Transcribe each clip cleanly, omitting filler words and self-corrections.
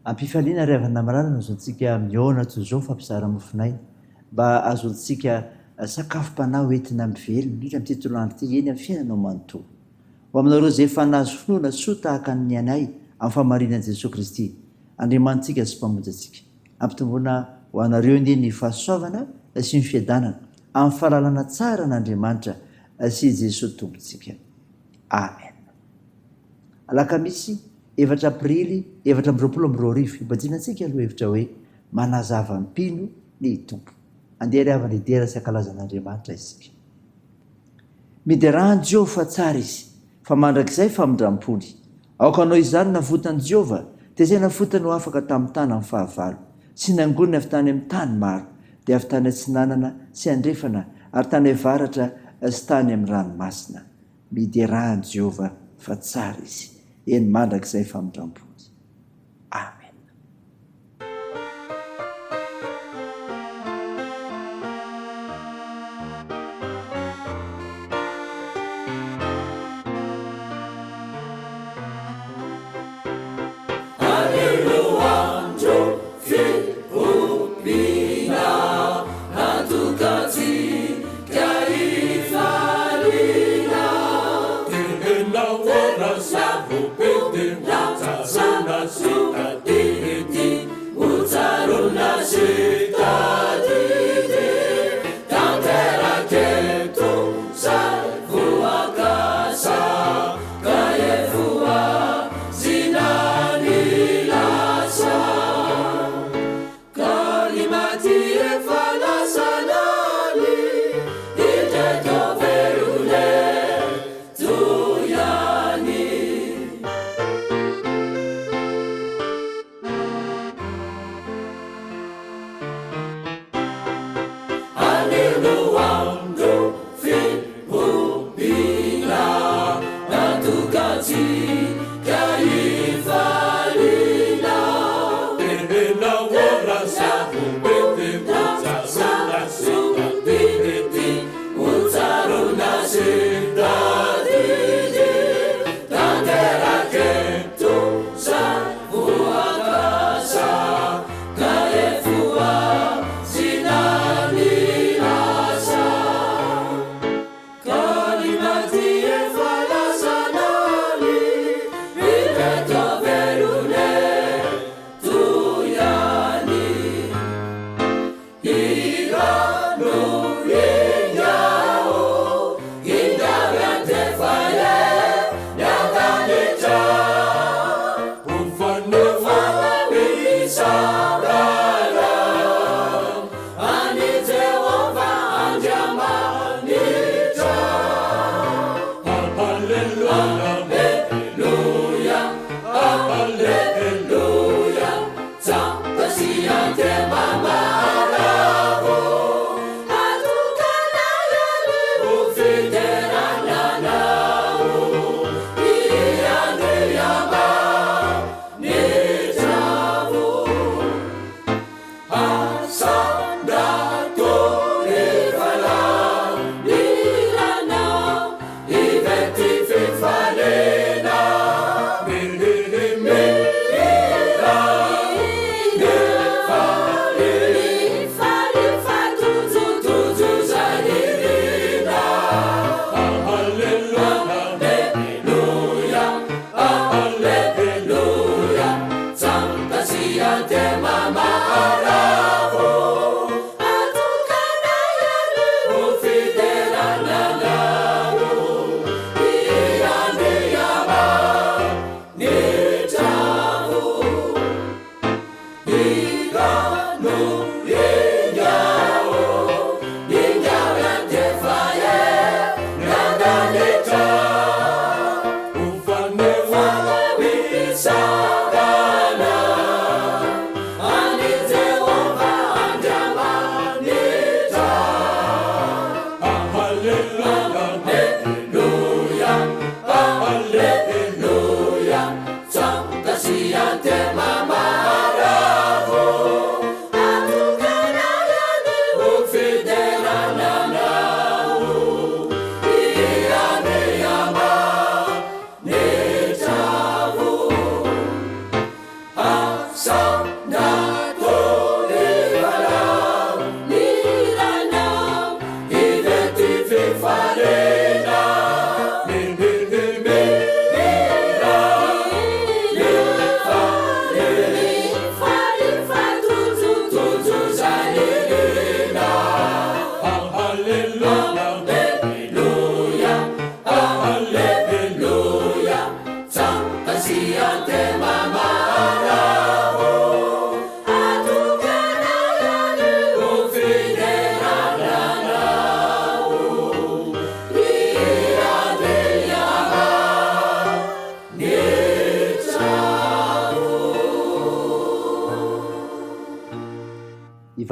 Ampifaliana ry havana marana no azontsika miona toy izao fampizara Mofonaina mba azontsika sakafom-panahy hoentina mivelona indrindra amin'ity toerandro ity eny amin'ny fiainanao manontolo. Ho aminareo izay efa nahazo finoana soa tahaka ny anay amin'ny fahamarinan'i Jesosy Kristy, Andriamantsika sy mpamonjy antsika. Ampitomboina ho anareo ny fahasoavana sy ny fiadanana amin'ny fahalalana tsara n'Andriamanitra sy Jesosy tompontsika. Amen. Alakamisy 4 Aprily 2022 ibadinantsika aloha hevitra hoe manazava MPINO ny tompo. Andeha ry havana idera sy ankalazan'Andriamanitra isika. Miderany Jehova fa tsara izy, fa mandrakizay famindram-pony. Aoka anao izany navotany Jehova, dia izay navotany ho afaka tamin'ny tany amin'ny fahavalo, sy nangoniny avy tany amin'ny tany maro, dia avy tany atsinanana sy andrefana, ary tany avaratra sy tany amin'ny ranomasina. Miderany Jehova fa tsara izy, eny mandrakizay famindram-pony. Amen. Andro, fihobiana, andokajy kaifalina. Tenena ora savo pete, utsarona sitaditi, utsarona sitaditi. Tantera keto, salvo akasa, kaefua, zinani.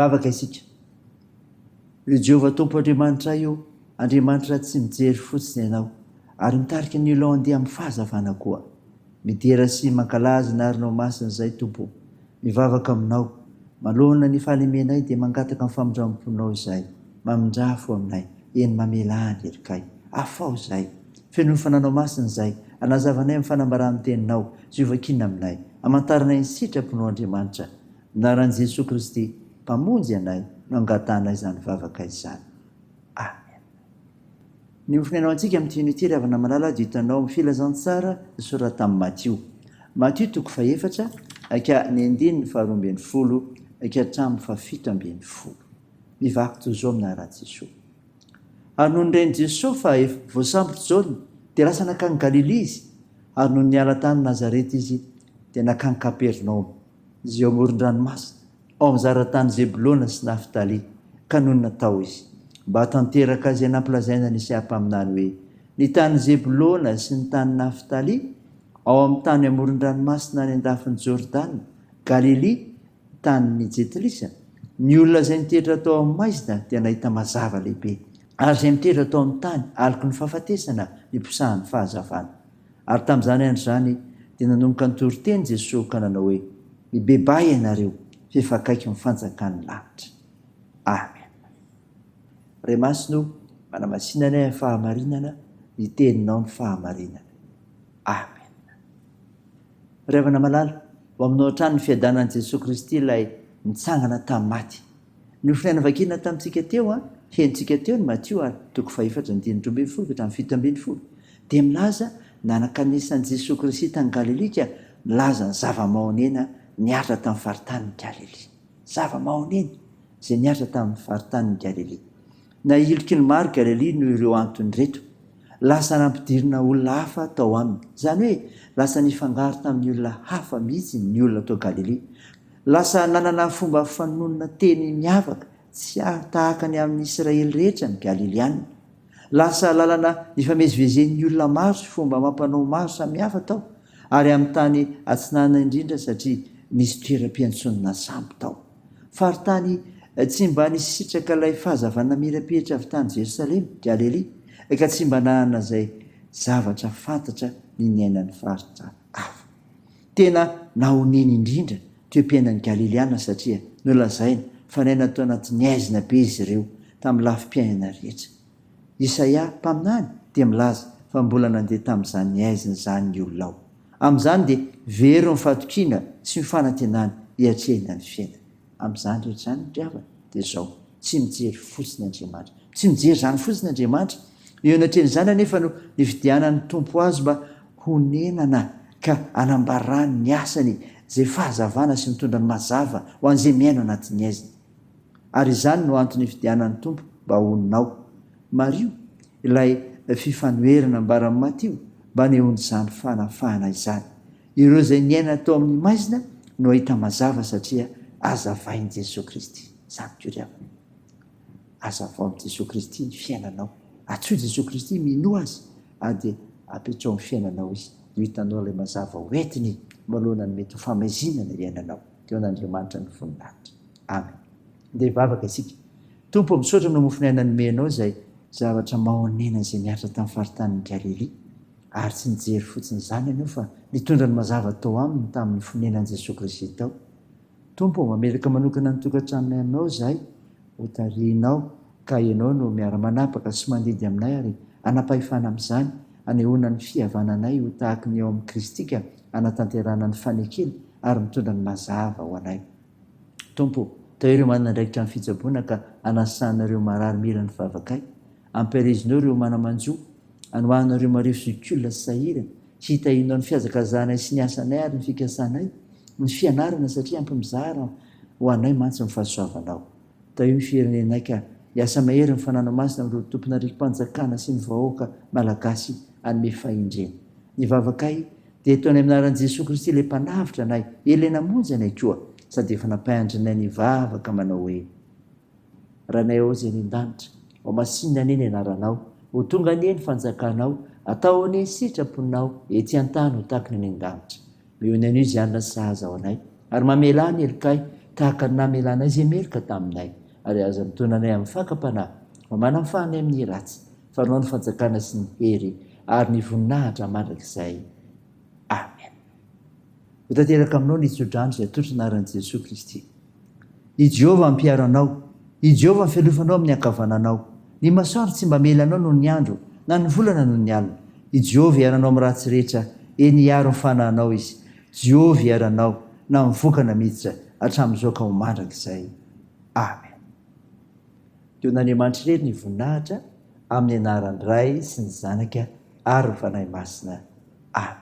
ivavaka isika io Jehovah tompo Andriamanitra io Andriamanitra tsy mijery fotsiny ianao ary mitarika ny olo andeha amin'ny fahazavana koa midera sy mankalazy na arinao masina izay tompo mivavaka aminao malona ny fahalemenay dia mangataka amin'ny famindramponao izay mamindrafo aminay eny mamelany erikay afao izay feno ny fananao masina izay anazavanay amin'ny fanambarany teninao ziovakiana aminay amantaranay ny sitraponao Andriamanitra naran'i Jesosy Kristy mpamonjy anay no angatanay izany vavaka izany. Amen. Ny mofinainao antsika amin'ity unité ravana malala dia hitanao amin'ny filazantsara sorata amin'ny Matio. Matio 4 aka ny 9:12 aka hatramin'ny 17:10. Mivaky toy izao amin'ny anaran'i Jesosy. Ary noho nireny Jesosy fa voasambotra Jaona dia lasa nakany Galilea izy. Ary noho niala tany Nazareta izy dia nakany Kapernaum izay eo amoron-dranomasina ao amin'ny zaratany Zebulona sy Naftalia ka noho natao izy mba tanteraka izay nampilazaina ny seha-paminany hoe ny tany Zebulona sy ny tany Naftalia ao amin'ny tany amoron-dranomasina ny andafin'ny Jordana Galilea tany Jetilisa ny olona izay nitehitra tao amin'ny maizina dia nahita mazava lehibe ary izay miteratra tao amin'ny tany aloko ny fahafatesana ny mpisahan'ny fahazavana ary tamin'izany andro izany dia nanomboka nitory-teny Jesosy ka nanao hoe mibebay ianareo fefakaiky ny fanjakan'ny lanitra. Amen. Ray masino manamasinanay ny fahamarinana ny teninao ny fahamarinana. Amen. Ravana malala ho aminao hatrany ny fiadanan'i Jesosy Kristy ilay nitsangana tamin'ny maty. Ny ofinaina vakina tamintsika teo hentsika teo ny Matio 4:12-17 dia milaza nanakanisan'i Jesosy Kristy tany Galilea milaza ny zava-mahonena niatra tamin'ny faritany Galilea. Zava-mahonena izay niatra tamin'ny faritany Galilea. Na ilika ny maro Galilea no ireo antony reto. Lasa nampidirina olona hafa tao aminy. Izany hoe lasa nifangaro tamin'ny olona hafa mihitsy ny olona tao Galilea. Lasa nanana fomba fanonona teny miavaka tsy tahaka ny amin'ny Israely rehetra ny Galileana. Lasa lalana nifamezivezen'ny olona maro sy fomba mampanao maro samihafa tao ary amin'ny tany atsinana indrindra satria nisy toeram-piantsonana sambo tao. Faritany tsy mba nisitraka ilay fahazavana mirapetra avy tany Jerusalema, Galilea, ka tsy mba nanana izay zavatra fantatra ny niainan'ny faritra hafa. Tena nahoneny indrindra toem-piainan'ny Galileana satria nolazaina fa naina tao anatin'ny aizina be izy ireo tamin'ny lafim-piainana rehetra. Isaia mpaminany dia milaza fa mbola nandeha tamin'izany ny aizina izany ny olona ao. Amin'izany dia very ny fatokiana sy ny fanantenana hiatrehana ny fiainana. Amin'izany rehetra izany driavana dia izao tsy mijery fotsiny Andriamanitra. Tsy mijery izany fotsiny Andriamanitra. Eo anatrehan'izany anefa no nividianany tompo azy mba honenana ka anambarany ny asany izay fahazavana sy mitondra ny mazava ho an'izay miaino anatin'ny aizina. Ary izany no antony nividianany tompo mba honinao. Mario ilay fifanoherana mbaran'ny Matio mba nehony izany fanafahana izany. Ireo izay niaina tao amin'ny maizina no ahita mazava satria azavain'i Jesosy Kristy. Izany koa azavao amin'i Jesosy Kristy ny fiainanao. Atsoy Jesosy Kristy mino azy dia apetrao amin'ny fiainanao izy. Io hitanao ilay mazava hoentiny manoloana ny mety ho famaizinana iainanao. Teo an'Andriamanitra ny voninahitra. Amen. Dia vavaka isika. Tompo misaotra amin'ny mofinaina nomenao izay zavatra mahonena izay niatra tamin'ny faritany Galilea. Ary tsy nijery fotsiny izany ianao fa nitondra ny mazava tao aminy tamin'ny fonenan'i Jesosy Kristy tao. Tompo mamelaka manokana ny tokantranonay aminao izahay ho tarihinao ka ianao no miara-manapaka sy mandidy aminay ary anapahifana amin'izany anehoana ny fihavananay ho tahaka ny eo amin'ny Kristika anatanterana ny fanekena ary mitondra ny mazava ho anay. Tompo, tao ireo manana andraikitra amin'ny fitsaboana ka anasanareo marary mila ny vavakay. Ampirizinao ireo manamanjo, anohanareo mareo sikulina sy sahirana, sy hitahinao ny fihazakazanay sy ny asanay ary ny fikasanay, ny fianarana satria ampy mizara ho anay mantsy ny fahasoavanao. Tao io firenenay ka hiasa mahery ny fananao masina amin'ireo tomponariko mpanjakana sy ny vahoaka malagasy anome fahindrena. Ny vavakay dia etoany amin'ny anaran'i Jesosy Kristy ilay mpanavitra anay elena monjy anay koa sady efa nampahandrinay nivavaka manao hoe raha nay ao izay ny an-danitra ao masinina anie ny anaranao ho tonga anie ny fanjakanao atao anie sitraponao ety an-tany ho tahaka ny an-danitra mihony anio izy anona sahaza ao anay ary mamela ny elikay tahaka ny namelanay izay meloka taminay ary aza mitonanay amin'ny fakapanahy manamfanay amin'ny ratsy fanao ny fanjakana sy ny hery ary ny voninahitra mandrakizay amen. Ho tanteraka aminao ny tsodrano izay atotry ny anaran'i Jesosy Kristy. I Jehovah mampiaro anao, i Jehovah mifialofanao amin'ny ankavananao, ny masoandro tsy mba melanao noho ny andro na ny volana noho ny alina. I Jehovah iaranao amin'ny ratsy rehetra eny hiaro ny fanahinao izy. Jehovah iaranao na mivokana miditra hatramin'izao ka ho mandrakizay amen. Teo n'Andriamanitra irery ny voninahitra amin'ny anaran'ny Ray sy ny Zanaka ary ny Fanahy Masina amen.